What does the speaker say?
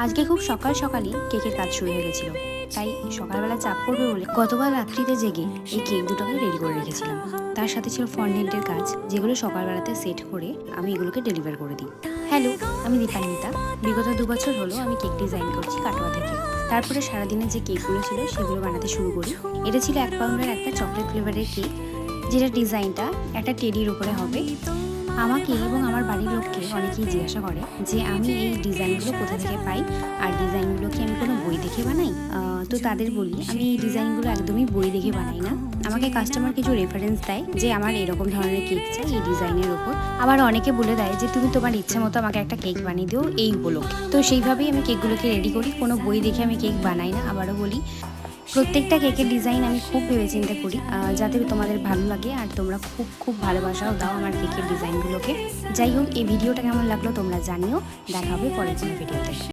আজকে খুব সকাল সকালই কেকের কাজ শুরু হয়ে গেছিলো, তাই সকালবেলা চাপ পড়বে বলে গতকাল রাত্রিতে জেগে এই কেক দুটোকে রেডি করে রেখেছিলাম। তার সাথে ছিল ফন্ডেন্টের কাজ, যেগুলো সকালবেলাতে সেট করে আমি এগুলোকে ডেলিভার করে দিই। হ্যালো, আমি দীপান্বিতা। বিগত 2 বছর হলো আমি কেক ডিজাইন করছি কাটোয়া থেকে। তারপরে সারাদিনের যে কেকগুলো ছিল সেগুলো বানাতে শুরু করি। এটা ছিল 1 পাউন্ডের একটা চকলেট ফ্লেভারের কেক, যেটা ডিজাইনটা একটা টেডির উপরে হবে। আমাকে এবং আমার বাড়ির লোককে অনেকেই জিজ্ঞাসা করে যে আমি এই ডিজাইনগুলো কোথা থেকে পাই, আর ডিজাইনগুলো কি আমি কোনো বই দেখে বানাই। তো তাদের বলি আমি এই ডিজাইনগুলো একদমই বই দেখে বানাই না। আমাকে কাস্টমার কিছু রেফারেন্স দেয় যে আমার এরকম ধরনের কেক চাই এই ডিজাইনের ওপর। আবার অনেকে বলে দেয় যে তুমি তোমার ইচ্ছে মতো আমাকে একটা কেক বানিয়ে দিও এই উপলক্ষে। তো সেইভাবেই আমি কেকগুলোকে রেডি করি, কোনো বই দেখে আমি কেক বানাই না। আবারও বলি, প্রত্যেকটা কেকের ডিজাইন আমি খুব ভেবেচিন্তে করি, যাতে তোমাদের ভালো লাগে আর তোমরা খুব খুব ভালোবাসাও দাও আমার কেকের ডিজাইনগুলোকে। যাই হোক, এই ভিডিওটা কেমন লাগলো তোমরা জানিও। দেখা হবে পরের কোনো ভিডিওতে।